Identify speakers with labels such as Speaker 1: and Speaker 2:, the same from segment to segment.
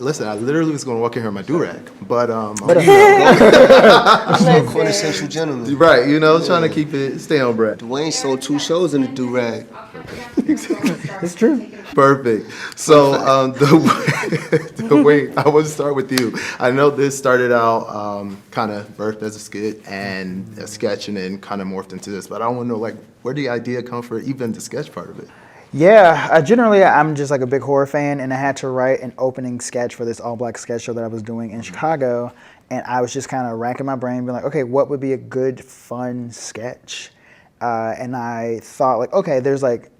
Speaker 1: listen, I literally was going to walk in here in my do-rag, but
Speaker 2: quintessential gentleman.
Speaker 1: right, trying to keep it, stay on brand.
Speaker 2: Dwayne sold 2 shows in the do-rag.
Speaker 3: It's true.
Speaker 1: Perfect. So, the way I want to start with you. I know this started out kind of birthed as a skit and a sketch, and then kind of morphed into this. But I want to know, like, where did the idea come for even the sketch part of it?
Speaker 3: Yeah, generally I'm just like a big horror fan, and I had to write an opening sketch for this all-black sketch show that I was doing in Chicago, and I was just kind of racking my brain, being like, okay, what would be a good, fun sketch? And I thought, like, okay, there's like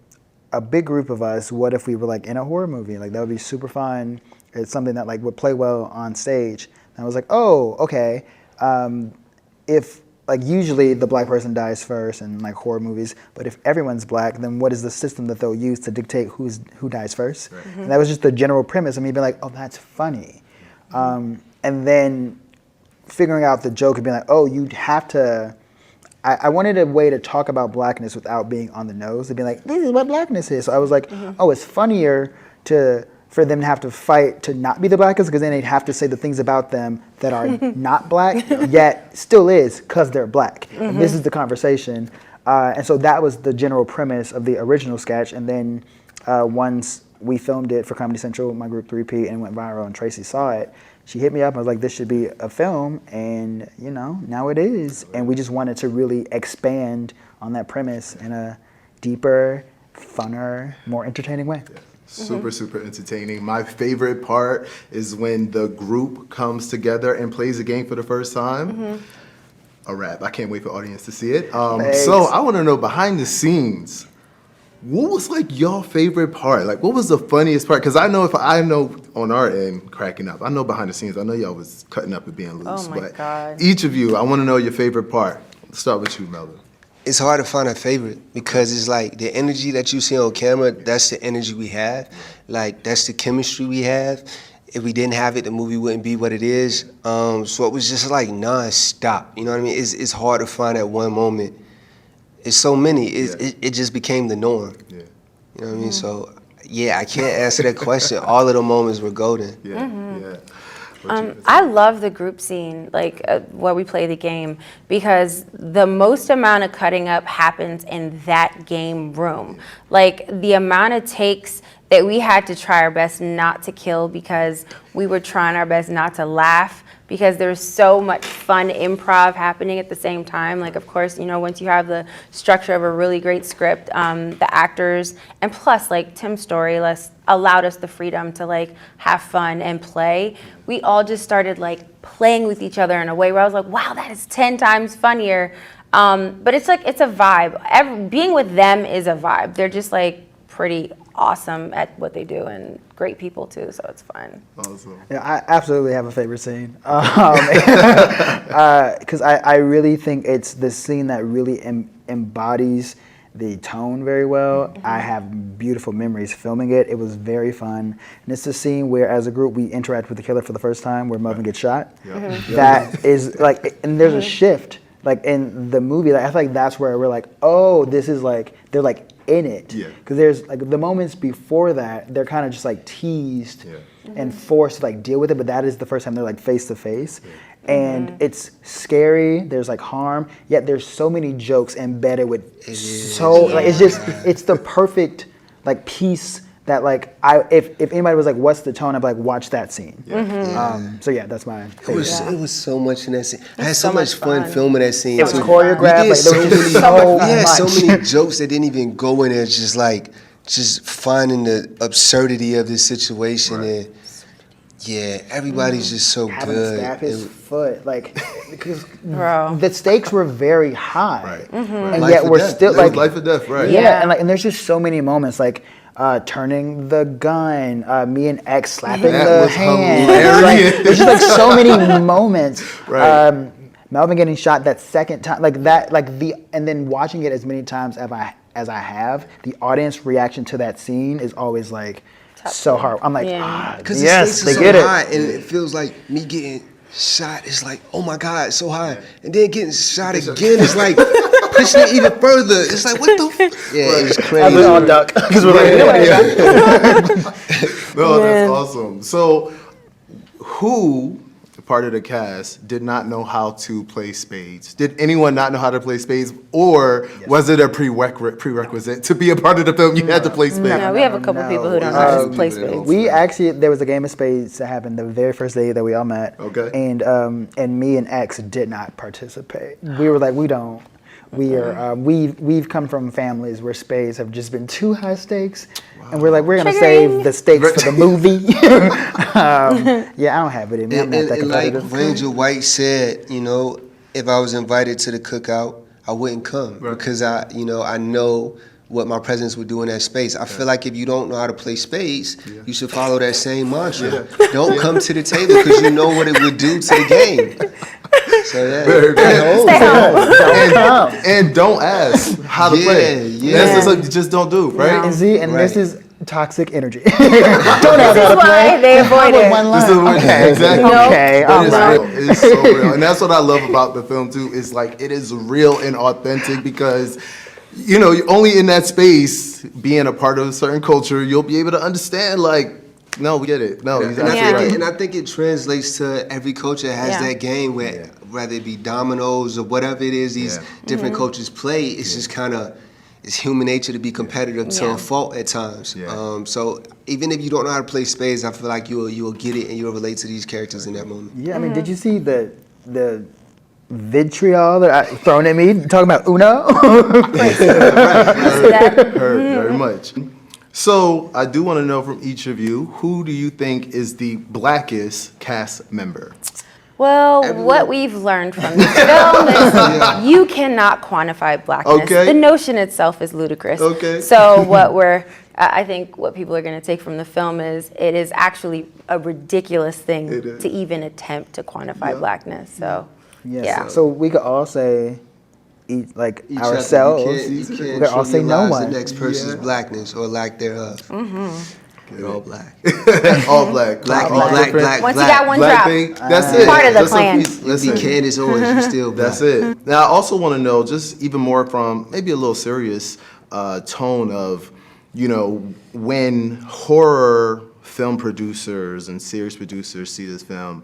Speaker 3: a big group of us. What if we were like in a horror movie? Like that would be super fun. It's something that like would play well on stage. And I was like, oh, okay. If like usually the black person dies first in like horror movies, but if everyone's black, then what is the system that they'll use to dictate who dies first? Right. And that was just the general premise of me being like, oh, that's funny. And then figuring out the joke and being like, oh, you'd have to, I wanted a way to talk about blackness without being on the nose and being like, this is what blackness is. So I was like, oh, it's funnier for them to have to fight to not be the blackest, because then they'd have to say the things about them that are not black, yet still is, because they're black. And this is the conversation. And so that was the general premise of the original sketch. And then once we filmed it for Comedy Central, my group 3P, and went viral, and Tracy saw it, she hit me up and was like, this should be a film. And, now it is. And we just wanted to really expand on that premise in a deeper, funner, more entertaining way.
Speaker 1: Yeah. Super entertaining. My favorite part is when the group comes together and plays a game for the first time. A wrap. I can't wait for audience to see it. So I want to know, behind the scenes, what was like your favorite part? Like, what was the funniest part? Because I know on our end, cracking up. I know behind the scenes, I know y'all was cutting up and being loose.
Speaker 4: Oh my God.
Speaker 1: Each of you, I want to know your favorite part. Let's start with you, Melvin.
Speaker 2: It's hard to find a favorite, because it's like the energy that you see on camera, that's the energy we have. Like, that's the chemistry we have. If we didn't have it, the movie wouldn't be what it is. So it was just like non-stop. You know what I mean? It's hard to find that one moment. It's so many. It just became the norm. Yeah. You know what I mean? So, yeah, I can't answer that question. All of the moments were golden.
Speaker 1: Yeah.
Speaker 4: I love the group scene, like where we play the game, because the most amount of cutting up happens in that game room. Like the amount of takes that we had to try our best not to kill, because we were trying our best not to laugh, because there's so much fun improv happening at the same time. Like, of course, once you have the structure of a really great script, the actors, and plus, like, Tim's story allowed us the freedom to, like, have fun and play. We all just started, like, playing with each other in a way where I was like, wow, that is 10 times funnier. But it's, like, it's a vibe. Being with them is a vibe. They're just, like, pretty awesome at what they do, and great people too, so it's fun.
Speaker 1: Awesome.
Speaker 3: Yeah, I absolutely have a favorite scene, because I really think it's the scene that really embodies the tone very well. I have beautiful memories filming it. It was very fun, and it's the scene where, as a group, we interact with the killer for the first time, where Melvin gets shot. That is like, and there's a shift, like in the movie. Like, I feel like that's where we're like, oh, this is like, they're like in it, because there's like the moments before that, they're kind of just like teased and forced to like deal with it, but that is the first time they're like face to face, and it's scary. There's like harm, yet there's so many jokes embedded with like it's the perfect like piece that like if anybody was like, what's the tone, I'd be like, watch that scene. So yeah, that's my favorite.
Speaker 2: It was so much in that scene. I had so much fun filming that scene.
Speaker 3: It was choreographed. Like, there was just
Speaker 2: so many jokes that didn't even go in there. Just finding the absurdity of this situation, and everybody's just so
Speaker 3: having
Speaker 2: good.
Speaker 3: To stab his foot, like, because the stakes were very high, and
Speaker 1: life
Speaker 3: yet we're still like
Speaker 1: life or death, right?
Speaker 3: And there's just so many moments, like turning the gun, me and X slapping the hand. Like, there's just like so many moments. Melvin getting shot that second time, like that, and then watching it as many times as I have, the audience reaction to that scene is always like so hard. I'm like,
Speaker 2: because
Speaker 3: yes, they
Speaker 2: so
Speaker 3: get
Speaker 2: high,
Speaker 3: it.
Speaker 2: and it feels like me getting shot is like, oh my God, so high, and then getting shot again is like pushing it even further. It's like, what the it's crazy.
Speaker 3: We all duck because we're like,
Speaker 1: no, that's awesome. So who part of the cast did not know how to play spades? Did anyone not know how to play spades, or was it a prerequisite to be a part of the film? You had to play spades.
Speaker 4: No, we have a couple people who don't know how to play spades.
Speaker 3: We actually, there was a game of spades that happened the very first day that we all met.
Speaker 1: Okay.
Speaker 3: And me and X did not participate. We were like, we don't. We are we've come from families where spades have just been too high stakes, and we're like, we're gonna save the stakes for the movie. Yeah, I don't have it in me. I'm not that competitive.
Speaker 2: Like Ranger White said, you know, if I was invited to the cookout, I wouldn't come because I know what my presence would do in that space. I feel like if you don't know how to play spades, you should follow that same mantra. Don't come to the table because you know what it would do to the game. So yeah,
Speaker 4: Stay home.
Speaker 1: And don't ask how to play.
Speaker 2: Yeah.
Speaker 1: That's just something you just don't do, right?
Speaker 3: And see, and this is toxic energy. Don't ask how to
Speaker 4: Why
Speaker 3: play.
Speaker 4: they avoid it.
Speaker 3: One
Speaker 1: This is
Speaker 3: line.
Speaker 1: what-
Speaker 3: Okay.
Speaker 1: Exactly.
Speaker 3: Okay.
Speaker 1: But it's
Speaker 3: alright.
Speaker 1: real. It's so real. And that's what I love about the film too, is like it is real and authentic because only in that space, being a part of a certain culture, you'll be able to understand like, no, we get it. No, he's absolutely right.
Speaker 2: And I think it translates to every culture has that game where whether it be dominoes or whatever it is these different cultures play, it's just kind of, it's human nature to be competitive to a fault at times.
Speaker 1: Yeah.
Speaker 2: So even if you don't know how to play spades, I feel like you'll get it and you'll relate to these characters in that moment.
Speaker 3: Yeah, I mean, did you see the vitriol that I thrown at me talking about Uno?
Speaker 1: Heard very much. So I do want to know from each of you, who do you think is the blackest cast member?
Speaker 4: Well, what we've learned from this film is you cannot quantify blackness.
Speaker 1: Okay.
Speaker 4: The notion itself is ludicrous.
Speaker 1: Okay.
Speaker 4: So I think what people are going to take from the film is it is actually a ridiculous thing to even attempt to quantify blackness. So, yeah.
Speaker 3: So we could all say,
Speaker 2: Each
Speaker 3: ourselves.
Speaker 2: other. You
Speaker 3: We
Speaker 2: can't
Speaker 3: could all say no
Speaker 2: trivialize
Speaker 3: one.
Speaker 2: the next person's blackness or lack thereof. They're all black.
Speaker 1: All black.
Speaker 2: Black.
Speaker 4: Once you got one
Speaker 1: Black
Speaker 4: drop,
Speaker 1: thing, that's it.
Speaker 4: part of the
Speaker 1: Just a
Speaker 4: plan.
Speaker 1: piece.
Speaker 2: You
Speaker 1: Listen,
Speaker 2: be Candace Owens, you still black.
Speaker 1: that's it. Now, I also want to know, just even more from maybe a little serious tone of, when horror film producers and series producers see this film,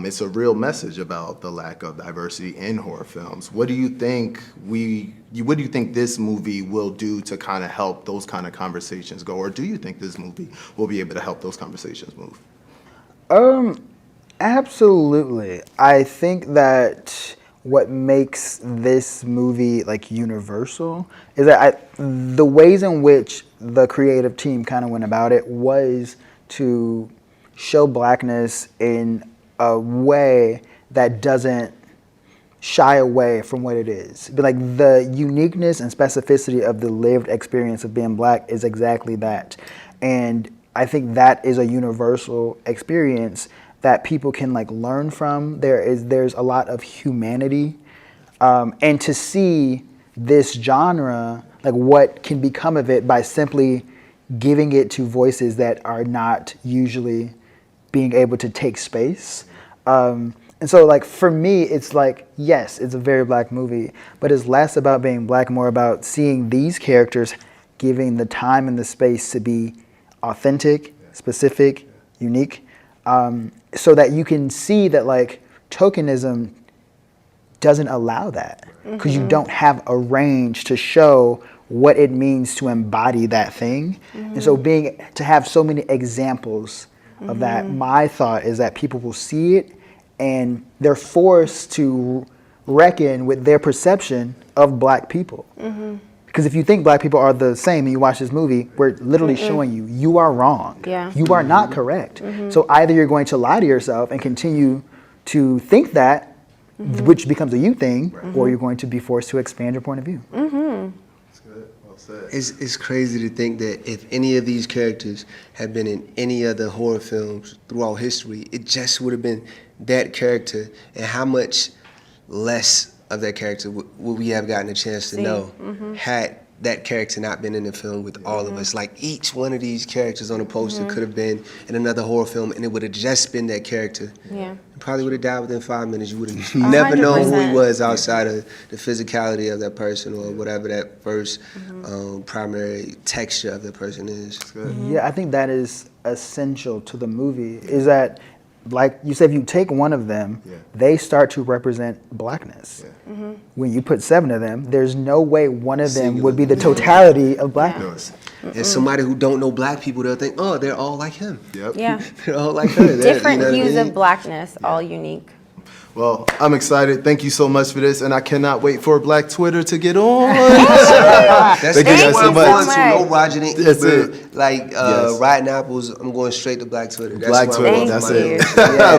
Speaker 1: it's a real message about the lack of diversity in horror films. What do you think this movie will do to kind of help those kind of conversations go, or do you think this movie will be able to help those conversations move?
Speaker 3: Absolutely. I think that what makes this movie like universal is that the ways in which the creative team kind of went about it was to show blackness in a way that doesn't shy away from what it is. But like the uniqueness and specificity of the lived experience of being black is exactly that. And I think that is a universal experience that people can like learn from. There's a lot of humanity. And to see this genre, like what can become of it by simply giving it to voices that are not usually being able to take space. And so like for me, it's like, yes, it's a very black movie, but it's less about being black, more about seeing these characters giving the time and the space to be authentic, specific, unique, so that you can see that like tokenism doesn't allow that because you don't have a range to show what it means to embody that thing. And so to have so many examples of that, my thought is that people will see it and they're forced to reckon with their perception of black people. Because if you think black people are the same and you watch this movie, we're literally showing you are wrong.
Speaker 4: Yeah.
Speaker 3: You are not correct. So either you're going to lie to yourself and continue to think that, which becomes a you thing, or you're going to be forced to expand your point of view.
Speaker 1: That's good. Well said.
Speaker 2: It's crazy to think that if any of these characters had been in any other horror films throughout history, it just would have been that character, and how much less of that character would we have gotten a chance to know had that character not been in the film with all of us. Like each one of these characters on the poster could have been in another horror film, and it would have just been that character.
Speaker 4: Yeah.
Speaker 2: Probably would have died within 5 minutes. You would have never known who he
Speaker 4: 100%.
Speaker 2: was outside of the physicality of that person or whatever that first primary texture of the person is.
Speaker 3: Yeah, I think that is essential to the movie, is that like you said, if you take one of them, they start to represent blackness. When you put 7 of them, there's no way one of them would be the totality of blackness.
Speaker 2: And somebody who don't know black people, they'll think, oh, they're all like him.
Speaker 1: Yep.
Speaker 4: Yeah.
Speaker 2: They're all like her.
Speaker 4: Different
Speaker 2: you know what I
Speaker 4: hues
Speaker 2: mean?
Speaker 4: of blackness, all unique.
Speaker 1: Well, I'm excited. Thank you so much for this, and I cannot wait for Black Twitter to get on.
Speaker 2: That's
Speaker 1: Thank you guys so much.
Speaker 2: No Roger didn't eat,
Speaker 1: That's
Speaker 2: bro.
Speaker 1: it.
Speaker 2: Like
Speaker 1: Yes.
Speaker 2: Rotten Apples, I'm going straight to Black Twitter. That's
Speaker 1: Black
Speaker 2: where I'm
Speaker 1: Twitter,
Speaker 2: going
Speaker 1: that's
Speaker 2: for my
Speaker 1: it.
Speaker 2: vote.